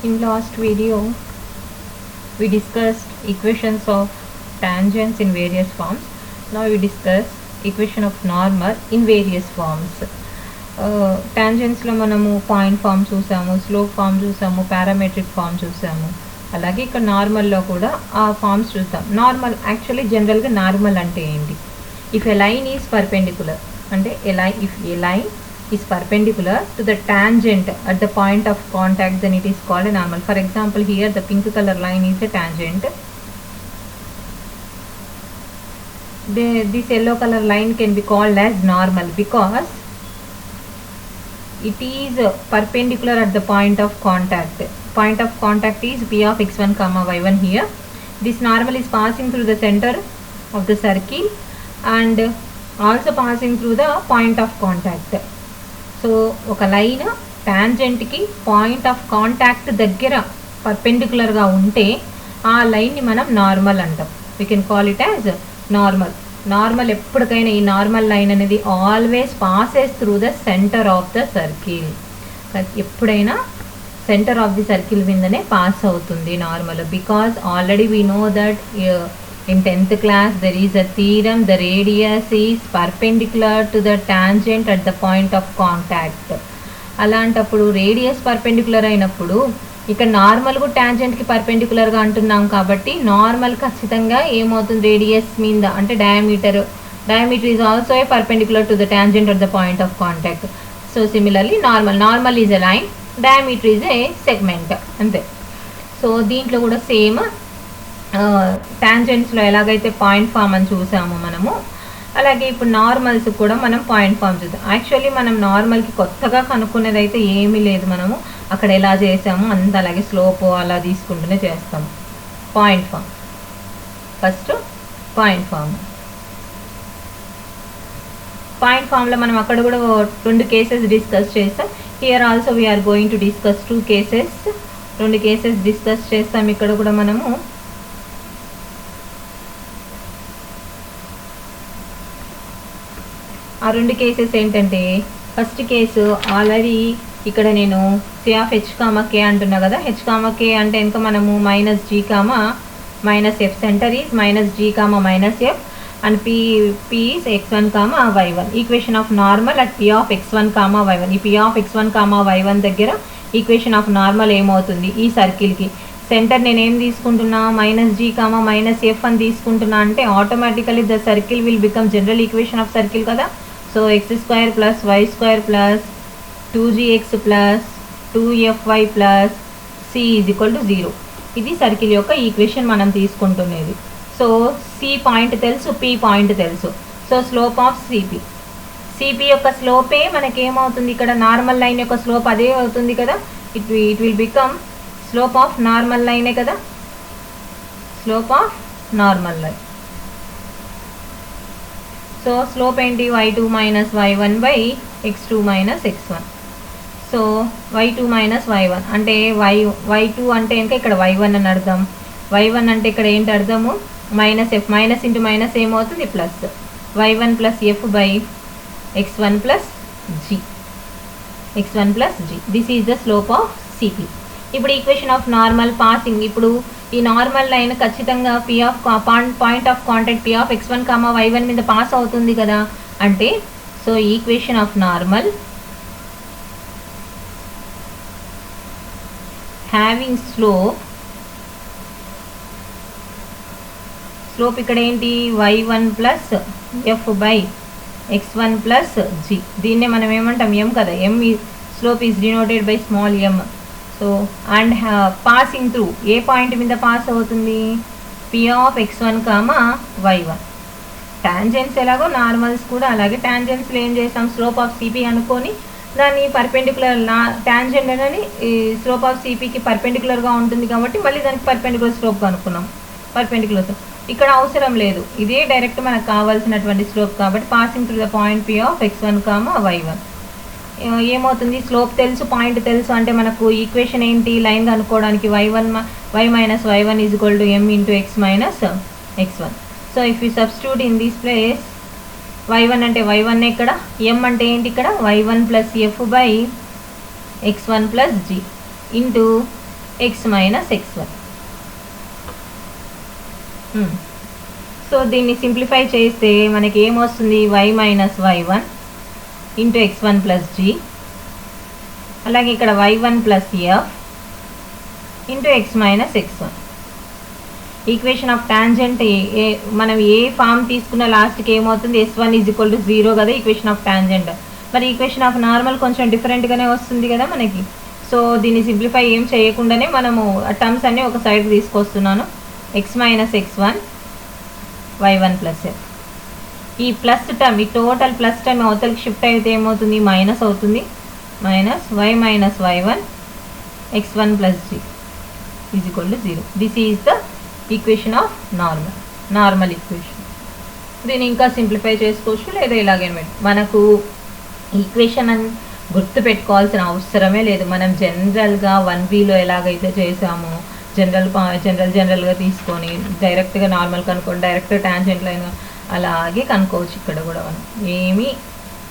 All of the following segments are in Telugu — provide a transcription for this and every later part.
In last video, we discussed equations of tangents in various forms. Now we discuss equation of normal in various forms. Tangents లో మనము పాయింట్ ఫామ్ చూసాము, స్లోప్ ఫామ్ చూసాము, పారామెట్రిక్ ఫామ్ చూసాము. అలాగే ఇక్కడ నార్మల్లో కూడా ఆ ఫామ్స్ చూస్తాం. నార్మల్ యాక్చువల్లీ జనరల్గా నార్మల్ అంటే ఏంటి? If a line is perpendicular అంటే if a line is perpendicular to the tangent at the point of contact, then it is called a normal. For example, here the pink color line is a tangent. This yellow color line can be called as normal because it is perpendicular at the point of contact. Point of contact is p of x1 comma y1 here. This normal is passing through the center of the circle and also passing through the point of contact. So ఒక లైన్ టాంజెంట్కి పాయింట్ ఆఫ్ కాంటాక్ట్ దగ్గర పర్పెండిక్యులర్గా ఉంటే ఆ లైన్ని మనం నార్మల్ అంటాం. We can call it as normal. Normal ఎప్పటికైనా ఈ నార్మల్ లైన్ అనేది always passes through the centre of the circle. ఎప్పుడైనా సెంటర్ ఆఫ్ ది సర్కిల్ మీదనే పాస్ అవుతుంది normal. Because already we know that in 10th class there is a theorem, the radius is perpendicular to the tangent at the point of contact. అలాంటప్పుడు రేడియస్ పర్పెండిక్యులర్ అయినప్పుడు ఇక్కడ నార్మల్ కూడా టాంజెంట్కి పర్పెండిక్యులర్గా అంటున్నాం కాబట్టి నార్మల్ ఖచ్చితంగా ఏమవుతుంది రేడియస్ మీద అంటే diameter is also a perpendicular to the tangent at the point of contact. So similarly normal is a line, diameter is a segment అంతే. సో దీంట్లో కూడా సేమ్ టాంజెంట్స్లో ఎలాగైతే పాయింట్ ఫామ్ అని చూసాము మనము, అలాగే ఇప్పుడు నార్మల్స్ కూడా మనం పాయింట్ ఫామ్ చూద్దాం. యాక్చువల్లీ మనం నార్మల్కి కొత్తగా కనుక్కునేది అయితే ఏమీ లేదు. మనము అక్కడ ఎలా చేసాము అంత అలాగే స్లోప్ అలా తీసుకుంటూనే చేస్తాము. పాయింట్ ఫామ్ ఫస్ట్ పాయింట్ ఫామ్లో మనం అక్కడ కూడా 2 కేసెస్ డిస్కస్ చేస్తాం. Here also we are going to discuss 2 cases. 2 cases discuss చేస్తాం. ఇక్కడ కూడా మనము ఆ 2 కేసెస్ ఏంటంటే, ఫస్ట్ కేసు ఆల్రెడీ ఇక్కడ నేను C of H comma K అంటున్నా కదా. హెచ్ కామా కే అంటే ఇంకా మనము minus G comma minus F, centre is minus G comma minus F and P is x1 comma y1. Equation of normal at P of x1 comma y1. ఈ P of x1 comma y1 దగ్గర ఈక్వేషన్ ఆఫ్ నార్మల్ ఏమవుతుంది? ఈ సర్కిల్కి సెంటర్ నేనేం తీసుకుంటున్నా minus G comma minus f అని తీసుకుంటున్నా అంటే automatically the circle will become general equation of circle కదా. So x² plus y² plus 2gx plus 2fy plus c is equal to 0. ఇది సర్కిల్ యొక్క ఈక్వేషన్ మనం తీసుకుంటున్నది. సో సి పాయింట్ తెలుసు, పి పాయింట్ తెలుసు. సో స్లోప్ ఆఫ్ సిపి యొక్క స్లోపే మనకేమవుతుంది? ఇక్కడ నార్మల్ లైన్ యొక్క స్లోప్ అదే అవుతుంది కదా. It will become slope of normal లైనే కదా, slope of normal line. So slope ఏంటి? y2 minus y1 by x2 minus x1. So y2 minus y1 అంటే y2 అంటే ఇంకా ఇక్కడ y1 అని అర్థం. y1 అంటే ఇక్కడ ఏంటి అర్థము? Minus f, minus into minus ఏమవుతుంది? Plus y1 plus F by x1 plus g. This is the slope of CP. ఇప్పుడు ఈక్వేషన్ ఆఫ్ నార్మల్ పాసింగ్. ఇప్పుడు ఈ నార్మల్ లైన్ ఖచ్చితంగా P of point of contact P of x1 comma y1 మీద పాస్ అవుతుంది కదా. అంటే so equation of normal having slope ఇక్కడ ఏంటి? y1 plus F by x1 plus g. దీన్నే మనం ఏమంటాం? ఎం కదా. ఎం slope is denoted by small M. So and passing through a point మీద పాస్ అవుతుంది? P of x1 comma y1. Tangents ఎలాగో నార్మల్స్ కూడా అలాగే. టాంజెంట్స్లో ఏం చేస్తాం? స్లోప్ ఆఫ్ సిపి అనుకొని దాన్ని పర్పెండిక్యులర్ టాంజెంట్ అనేది స్లోప్ ఆఫ్ సిపికి పర్పెండిక్యులర్గా ఉంటుంది కాబట్టి మళ్ళీ దానికి పర్పెండిక్యులర్ స్లోప్ కనుక్కున్నాం. పర్పెండిక్యులర్ ఇక్కడ అవసరం లేదు, ఇదే డైరెక్ట్ మనకు కావాల్సినటువంటి స్లోప్ కాబట్టి passing through the point P of x1 comma y1 ఏమవుతుంది? స్లోప్ తెలుసు, పాయింట్ తెలుసు అంటే మనకు ఈక్వేషన్ ఏంటి? లైన్ కనుక్కోవడానికి y minus y1 is equal to m into x minus x1. So if you substitute in this place y1 అంటే y1 ఇక్కడ, m అంటే ఏంటి? ఇక్కడ y1 plus F by x1 plus G into X minus x1. So దీన్ని సింప్లిఫై చేస్తే మనకి ఏమొస్తుంది, y minus y1 into x1 plus g, అలాగే ఇక్కడ y1 plus f into x minus x1. Equation of tangent మనం ఏ ఫామ్ తీసుకున్న లాస్ట్కి ఏమవుతుంది, s1 ఈజ్ ఈక్వల్ టు 0 కదా ఈక్వేషన్ ఆఫ్ టాంజెంట్. మరి ఈక్వేషన్ ఆఫ్ నార్మల్ కొంచెం డిఫరెంట్గానే వస్తుంది కదా మనకి. సో దీన్ని సింప్లిఫై ఏం చేయకుండానే మనము టర్మ్స్ అన్నీ ఒక సైడ్ తీసుకొస్తున్నాను. x minus x1 y1 plus f. ఈ ప్లస్ టర్మ్, ఈ టోటల్ ప్లస్ టర్మ్ అవతలకి షిఫ్ట్ అయితే ఏమవుతుంది, మైనస్ అవుతుంది. Minus y minus y1 x1 plus g is equal to 0. This is the equation of normal equation. దీన్ని ఇంకా సింప్లిఫై చేసుకోవచ్చు, లేదా ఇలాగే మనకు ఈక్వేషన్ అని గుర్తు పెట్టుకోవాల్సిన అవసరమే లేదు. మనం జనరల్గా 1Bలో ఎలాగైతే చేసామో జనరల్గా తీసుకొని డైరెక్ట్గా నార్మల్ కనుక్కొని డైరెక్ట్ టాంజెంట్ లైన్ అలాగే కనుక్కోవచ్చు. ఇక్కడ కూడా మనం ఏమీ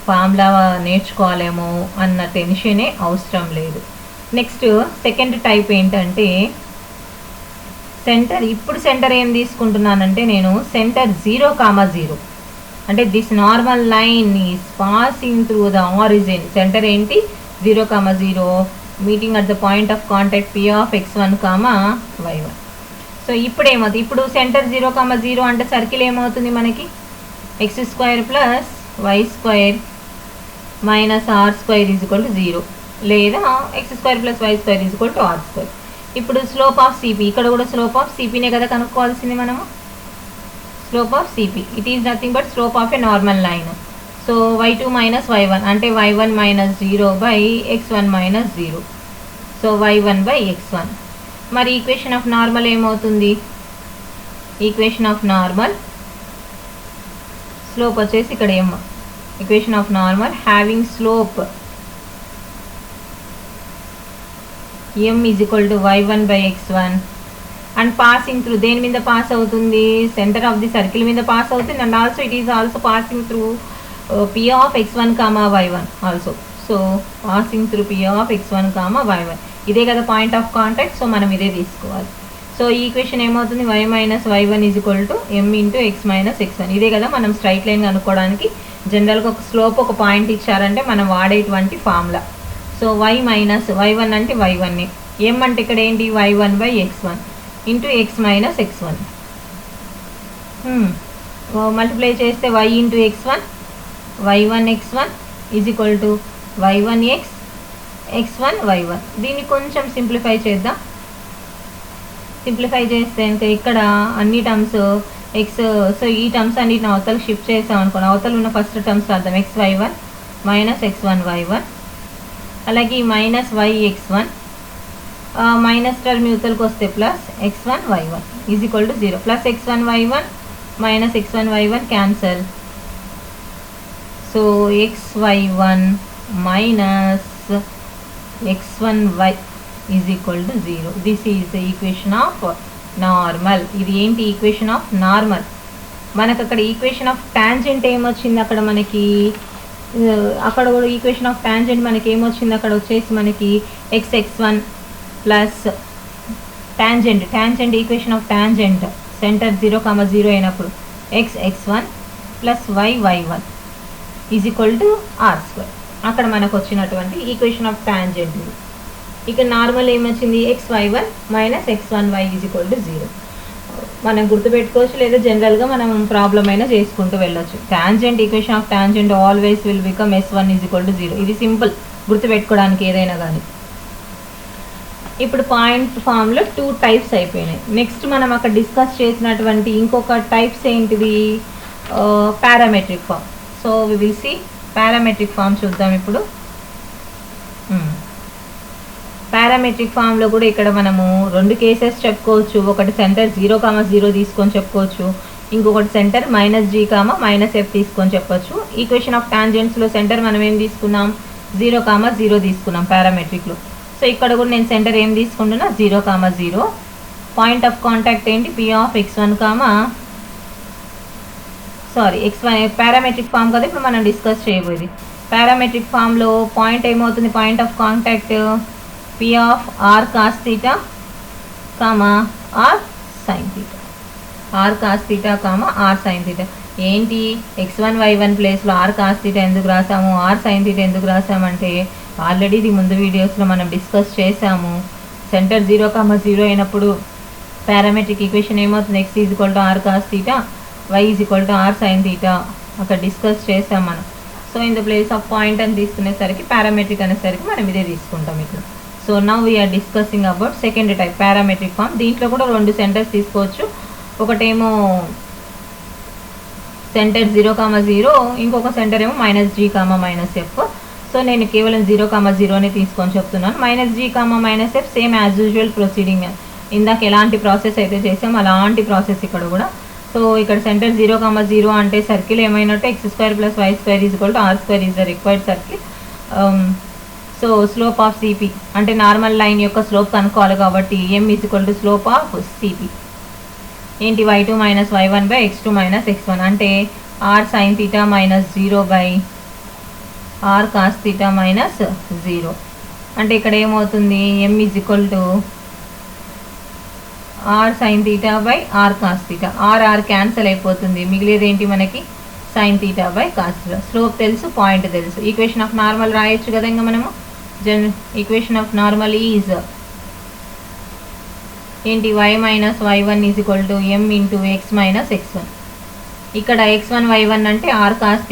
ఫార్ములా నేర్చుకోవాలేమో అన్న టెన్షనే అవసరం లేదు. నెక్స్ట్ సెకండ్ టైప్ ఏంటంటే సెంటర్. ఇప్పుడు సెంటర్ ఏం తీసుకుంటున్నానంటే నేను సెంటర్ 0,0 అంటే this normal line is passing through the origin. Centre ఏంటి, 0,0 meeting at the point of contact P ఆఫ్ x1, y1. సో ఇప్పుడు ఏమవుతుంది, ఇప్పుడు సెంటర్ 0,0 అంటే సర్కిల్ ఏమవుతుంది మనకి, x² plus y² minus r² is equal to 0, లేదా x² plus y² is equal to r². ఇప్పుడు స్లోప్ ఆఫ్ సిపి, ఇక్కడ కూడా స్లోప్ ఆఫ్ సిపినే కదా కనుక్కోవాల్సింది మనము. Slope of CP it is nothing but slope of A normal line. So y2 minus y1 అంటే y1 minus 0 by x1 minus 0. So y1 by x1. మరి ఈక్వేషన్ ఆఫ్ నార్మల్ ఏమవుతుంది, ఈక్వేషన్ ఆఫ్ నార్మల్ స్లోప్ వచ్చేసి ఇక్కడ ఏమో equation of normal having slope m is equal to y1 by x1 and passing through, దేని మీద పాస్ అవుతుంది, సెంటర్ ఆఫ్ ది సర్కిల్ మీద పాస్ అవుతుంది. And also it is also passing through P ఆఫ్ x1, y1 also. So passing through P ఆఫ్ x1, y1 ఇదే కదా పాయింట్ ఆఫ్ కాంటాక్ట్. సో మనం ఇదే తీసుకోవాలి. సో ఈ ఈక్వేషన్ ఏమవుతుంది, y minus y1 is equal to m into x minus x1. ఇదే కదా మనం స్ట్రైట్ లైన్ కనుక్కోవడానికి జనరల్గా ఒక స్లోప్ ఒక పాయింట్ ఇచ్చారంటే మనం వాడేటువంటి formula. So y minus y1 అంటే y1, m అంటే ఇక్కడ ఏంటి y1 by x1 into x minus x1. Multiply చేస్తే y into x1 y1 x1 is equal to y1x x1 y1. దీన్ని కొంచెం సింప్లిఫై చేద్దాం. సింప్లిఫై చేస్తే ఇంకా ఇక్కడ అన్ని టర్మ్స్ ఎక్స్, సో ఈ టర్మ్స్ అన్నిటిని అవతలకు షిఫ్ట్ చేసాం అనుకోండి. అవతలు ఉన్న ఫస్ట్ టర్మ్స్ రాద్దాం, x y1 minus x1 y1, అలాగే ఈ మైనస్ yx1 మైనస్ టర్మ్ యువతలకు వస్తే plus x1 y1 is equal to 0. Plus x1 y1 minus x1 y1 cancel. So xy1 minus x1y is equal to 0. This is the equation of normal. ఇది ఏంటి, ఈక్వేషన్ ఆఫ్ నార్మల్. మనకు అక్కడ ఈక్వేషన్ ఆఫ్ టాంజెంట్ ఏమొచ్చింది, అక్కడ మనకి అక్కడ కూడా ఈక్వేషన్ ఆఫ్ టాంజెంట్ మనకి ఏమొచ్చింది, అక్కడ వచ్చేసి మనకి x(x1) plus tangent equation of tangent centre 0,0 అయినప్పుడు x(x1) plus y(y1) is equal to r². అక్కడ మనకు వచ్చినటువంటి ఈక్వేషన్ ఆఫ్ టాంజెంట్. ఇక్కడ నార్మల్ ఏమొచ్చింది, xy1 minus x1y is equal to 0. మనం గుర్తుపెట్టుకోవచ్చు, లేదా జనరల్గా మనం ప్రాబ్లం అయినా చేసుకుంటూ వెళ్ళొచ్చు. Tangent equation of tangent always will become s1 is equal to 0. ఇది సింపుల్ గుర్తుపెట్టుకోవడానికి ఏదైనా కానీ. ఇప్పుడు పాయింట్ ఫామ్లో 2 టైప్స్ అయిపోయినాయి. నెక్స్ట్ మనం అక్కడ డిస్కస్ చేసినటువంటి ఇంకొక టైప్స్ ఏంటిది, parametric form. So we will see parametric form చూద్దాం ఇప్పుడు. పారామెట్రిక్ ఫామ్లో కూడా ఇక్కడ మనము 2 కేసెస్ చెప్పుకోవచ్చు. ఒకటి సెంటర్ 0,0 తీసుకొని చెప్పుకోవచ్చు, ఇంకొకటి సెంటర్ -g, -f తీసుకొని చెప్పొచ్చు. ఈక్వేషన్ ఆఫ్ టాంజెంట్స్లో సెంటర్ మనం ఏం తీసుకున్నాం, 0,0 తీసుకున్నాం పారామెట్రిక్లో. సో ఇక్కడ కూడా నేను సెంటర్ ఏం తీసుకుంటున్నా, 0,0. పాయింట్ ఆఫ్ కాంటాక్ట్ ఏంటి, P ఆఫ్ x1, x1. పారామెట్రిక్ ఫామ్ కదా ఇప్పుడు మనం డిస్కస్ చేయబోయేది. పారామెట్రిక్ ఫామ్లో పాయింట్ ఏమవుతుంది, point of contact P P of r cos theta comma r sin theta. r cos theta comma r sin theta. ఏంటి x1 y1 ప్లేస్లో r cos theta ఎందుకు రాసాము, r sin theta ఎందుకు రాసామంటే ఆల్రెడీ ఇది ముందు వీడియోస్లో మనం డిస్కస్ చేసాము. సెంటర్ 0,0 అయినప్పుడు పారామెట్రిక్ ఈక్వేషన్ ఏమవుతుంది, x is equal to r cos theta, y is equal to r sin theta అక్కడ డిస్కస్ చేసాం మనం. So in the place of point అని తీసుకునేసరికి పారామెట్రిక్ అనేసరికి మనం ఇదే తీసుకుంటాం ఇక్కడ. So now we are discussing about second type parametric form. దీంట్లో కూడా 2 సెంటర్స్ తీసుకోవచ్చు. ఒకటేమో సెంటర్ 0,0, ఇంకొక సెంటర్ ఏమో -g, -f. సో నేను కేవలం 0,0నే తీసుకొని చెప్తున్నాను. -g, -f same as usual proceeding. ఇందాక ఎలాంటి ప్రాసెస్ అయితే చేసాం అలాంటి ప్రాసెస్ ఇక్కడ కూడా. సో ఇక్కడ సెంటర్ 0,0 అంటే సర్కిల్ ఏమైనట్టు x² + y² = r² is the required circle. So slope of CP అంటే నార్మల్ లైన్ యొక్క స్లోప్ కనుక్కోవాలి కాబట్టి m = స్లోప్ ఆఫ్ సిపి ఏంటి y2 - y1 / x2 - x1 అంటే r sin θ - 0 / r cos θ - 0 అంటే ఇక్కడ ఏమవుతుంది, m = r sin θ / r cos θ. r cancel అయిపోతుంది, మిగిలేది ఏంటి మనకి sin θ / cos θ. స్లోప్ తెలుసు, పాయింట్ తెలుసు. ఈక్వేషన్ ఆఫ్ నార్మల్ రాయొచ్చు కదా ఇంకా మనము. ఈక్వేషన్ ఆఫ్ నార్మల్ ఈజ్ ఏంటి, y - y1 = m × x - x1. ఇక్కడ x1 y1 అంటే r cos θ,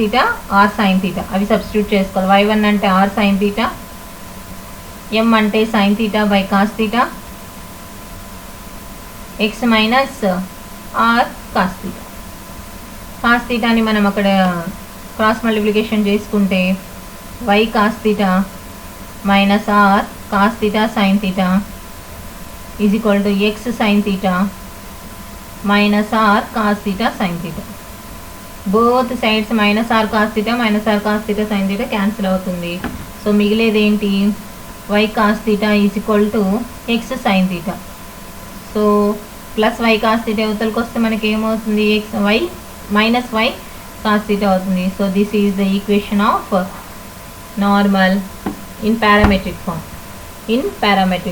r sin θ అవి సబ్స్టిట్యూట్ చేసుకోవాలి. y1 అంటే r sin θ, m అంటే sin θ / cos θ, x - r cos θ. cos θని మనం అక్కడ క్రాస్ మల్టిప్లికేషన్ చేసుకుంటే y cos θ - r cos θ sin θ = x sin θ - r cos θ sin θ. Both sides -r cos θ - r cos θ sin θ cancel అవుతుంది. సో మిగిలేది ఏంటి, y cos θ = x sin θ. So plus y cos θ అవతలకి వస్తే మనకి ఏమవుతుంది, y cos θ అవుతుంది. So this is the equation of normal in parametric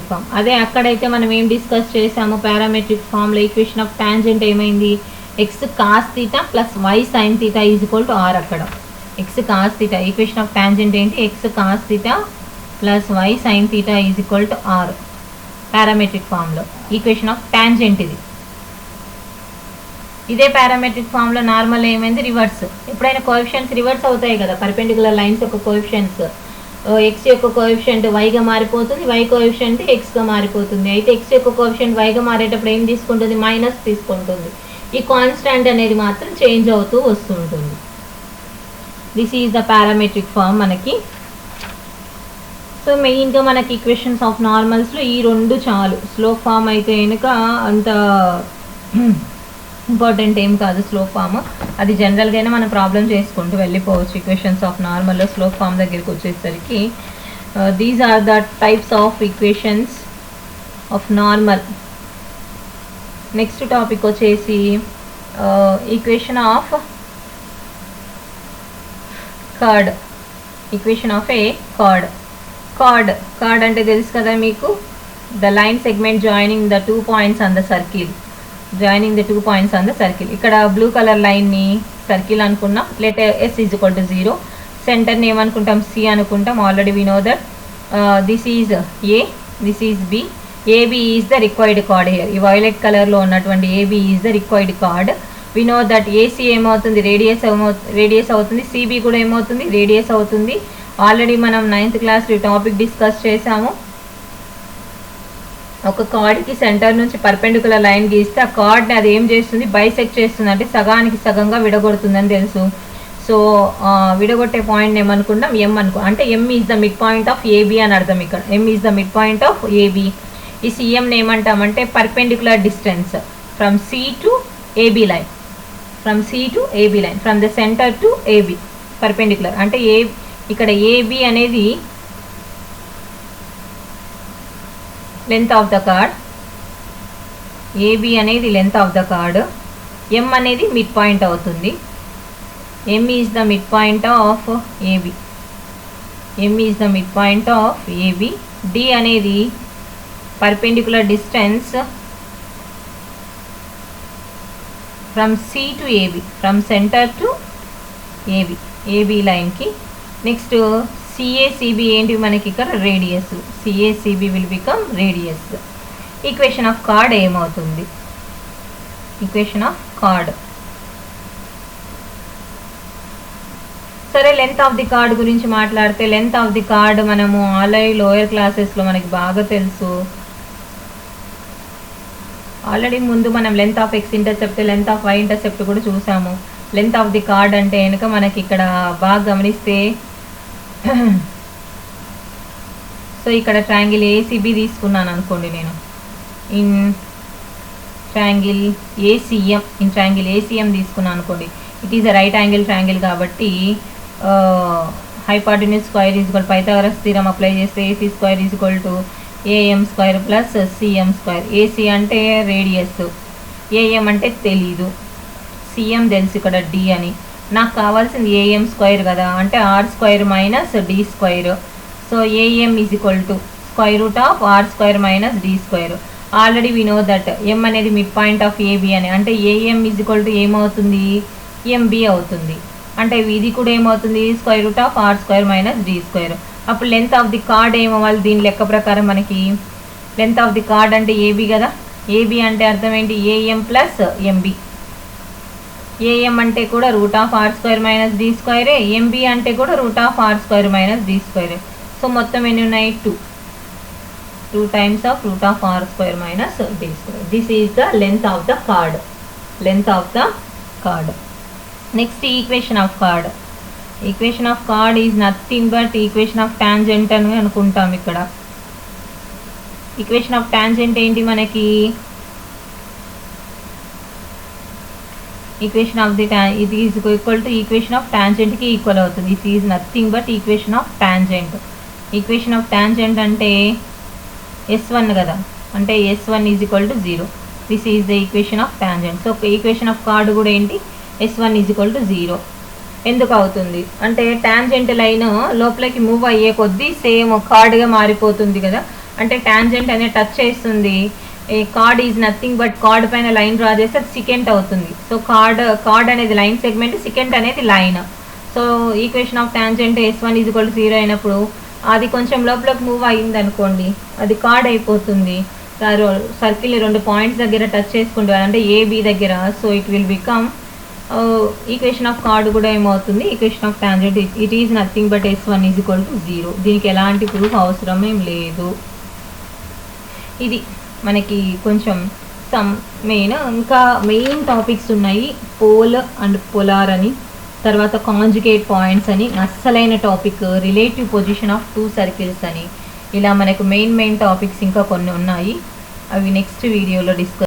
form. అదే అక్కడైతే మనం ఏం డిస్కస్ చేసాము, పారామెట్రిక్ ఫామ్లో ఈక్వేషన్ ఆఫ్ టాంజెంట్ ఏమైంది, x cos θ + y sin θ = r. అక్కడ x cos θ equation of tangent ఏంటి, x cos θ + y sin θ = r. Parametric ఫామ్లో ఈక్వేషన్ ఆఫ్ టాంజెంట్ ఇది. ఇదే పారామెట్రిక్ ఫామ్లో నార్మల్ ఏమైంది, రివర్స్. ఎప్పుడైనా కోఎఫిషియెంట్స్ రివర్స్ అవుతాయి కదా, పర్పెండిక్యులర్ లైన్స్ యొక్క కోఎఫిషియెంట్స్, x యొక్క కోఎఫిషియెంట్ yగా మారిపోతుంది, y కోఎఫిషియెంట్ xగా మారిపోతుంది. అయితే x యొక్క కోఎఫిషియెంట్ yగా మారేటప్పుడు ఏం తీసుకుంటుంది, మైనస్ తీసుకుంటుంది. ఈ కాన్స్టాంట్ అనేది మాత్రం చేంజ్ అవుతూ వస్తుంటుంది. This is the parametric form మనకి. సో మెయిన్గా మనకి ఈక్వేషన్స్ ఆఫ్ నార్మల్స్లో ఈ 2 చాలు. స్లోప్ ఫామ్ అయితే కనుక అంత ఇంపార్టెంట్ ఏం కాదు స్లోప్ ఫామ్, అది జనరల్గానే మనం ప్రాబ్లం చేసుకుంటూ వెళ్ళిపోవచ్చు. ఈక్వేషన్స్ ఆఫ్ నార్మల్లో స్లోప్ ఫామ్ దగ్గరికి వచ్చేసరికి these are the types of equations of normal. Next topic వచ్చేసి equation of chord. Equation of a chord అంటే తెలుసు కదా మీకు, the line segment joining the 2 points on the circle. ఇక్కడ బ్లూ కలర్ లైన్ని సర్కిల్ అనుకున్నాం. Letter s = 0. సెంటర్ని ఏమనుకుంటాం, c అనుకుంటాం. Already we know that this is a, this is b. AB is the required chord here. ఈ వైలెట్ కలర్లో ఉన్నటువంటి AB is the required chord. We know that AC ఏమవుతుంది, రేడియస్ అవుతుంది. CB కూడా ఏమవుతుంది, రేడియస్ అవుతుంది. ఆల్రెడీ మనం 9th క్లాస్లో టాపిక్ డిస్కస్ చేసాము. ఒక కార్డ్కి సెంటర్ నుంచి పర్పెండిక్యులర్ లైన్ గీస్తే ఆ కార్డ్ని అది ఏం చేస్తుంది, బైసెక్ట్ చేస్తుంది, అంటే సగానికి సగంగా విడగొడుతుందని తెలుసు. సో విడగొట్టే పాయింట్ ఏమనుకుంటాం, m అనుకో, అంటే m is the mid point of AB అని అర్థం. ఇక్కడ m is the mid point of AB. ఈ CMని ఏమంటామంటే perpendicular distance from C to AB line, from the centre to AB perpendicular. అంటే ఇక్కడ AB అనేది length of the card, AB అనేది length of the card, M అనేది మిడ్ పాయింట్ అవుతుంది. M is the mid point of AB. D అనేది perpendicular distance from C to AB, from centre to AB, AB లైన్కి. నెక్స్ట్ సిఏసిబి ఏంటి మనకి ఇక్కడ radius, CA CB will become radius. Equation of chord ఏమవుతుంది? Equation of chord. సరే, లెంత్ ఆఫ్ ది కార్డ్ గురించి మాట్లాడితే, లెంత్ ఆఫ్ ది కార్డ్ మనము ఆల్రెడీ లోయర్ క్లాసెస్లో మనకి బాగా తెలుసు. ఆల్రెడీ ముందు మనం length of X intercept, length of Y intercept కూడా చూసాము. లెంత్ ఆఫ్ ది కార్డ్ అంటే కనుక మనకి ఇక్కడ బాగా గమనిస్తే, సో ఇక్కడ ట్రయాంగిల్ ఏసీబీ తీసుకున్నాను అనుకోండి నేను. ఇన్ ట్రయాంగిల్ ఏసీఎం తీసుకున్నాను అనుకోండి. It is a right angle triangle కాబట్టి hypotenuse square is equal Pythagoras theorem apply చేస్తే AC square is equal to AM square plus CM square. AC అంటే రేడియస్, ఏఎం అంటే తెలీదు, సిఎం తెలుసు ఇక్కడ డి అని. నాకు కావాల్సింది ఏఎం స్క్వేర్ కదా, అంటే R square minus D square. So AM is equal to square root of R square minus D square. Already we know that M అనేది మిడ్ పాయింట్ ఆఫ్ ఏబి అని, అంటే ఏఎం ఈజ్ ఈక్వల్ టు ఏమవుతుంది? ఎంబి అవుతుంది. అంటే ఇది కూడా ఏమవుతుంది? Square root of R square minus D square. అప్పుడు లెంత్ ఆఫ్ ది కార్డ్ ఏమవ్వాలి? దీని లెక్క ప్రకారం మనకి లెంత్ ఆఫ్ ది కార్డ్ అంటే ఏబి కదా. ఏబి అంటే అర్థం ఏంటి? AM plus MB. ఏఎం అంటే కూడా root of R square minus D స్క్వేరే, ఎంబి అంటే కూడా root of R square minus D స్క్వేరే. సో మొత్తం ఎన్ని ఉన్నాయి? 2 times of root of r square minus d square. This is the length of the chord. Length of the chord. Next, equation of chord. Equation of chord is nothing but equation of tangent అని అనుకుంటాం ఇక్కడ. Equation of tangent ఏంటి మనకి? Equation of the it is equal to equation of tangent కి ఈక్వల్ అవుతుంది. This is nothing but equation of tangent. Equation of tangent అంటే S1 కదా, అంటే S1 is equal to 0. This is the equation of tangent. So equation of card కూడా ఏంటి? S1 is equal to 0. ఎందుకు అవుతుంది అంటే టాంజెంట్ లైన్ లోపలికి మూవ్ అయ్యే కొద్దీ సేమ్ కార్డ్గా మారిపోతుంది కదా. అంటే టాంజెంట్ అనేది టచ్ చేస్తుంది, a chord is nothing but chord పైన లైన్ డ్రా చేస్తే అది సికెంట్ అవుతుంది. సో కార్డ్ అనేది లైన్ సెగ్మెంట్, సికెంట్ అనేది line. So equation of tangent S1 is equal to 0 అయినప్పుడు అది కొంచెం లోపలికి మూవ్ అయ్యింది అనుకోండి, అది కార్డ్ అయిపోతుంది. సర్కిల్ 2 పాయింట్స్ దగ్గర టచ్ చేసుకుంటారు, అంటే ఏబి దగ్గర. So it will become equation of card కూడా ఏమవుతుంది? Equation of tangent it is nothing but S1 is equal to 0. దీనికి ఎలాంటి ప్రూఫ్ అవసరం ఏం లేదు. ఇది మనకి కొంచెం ఇంకా మెయిన్ టాపిక్స్ ఉన్నాయి. పోల్ అండ్ పోలార్ అని, తర్వాత కాంజుగేట్ పాయింట్స్ అని, అస్సలైన topic relative position of 2 circles అని, ఇలా మనకు మెయిన్ టాపిక్స్ ఇంకా కొన్ని ఉన్నాయి. అవి నెక్స్ట్ వీడియోలో డిస్కస్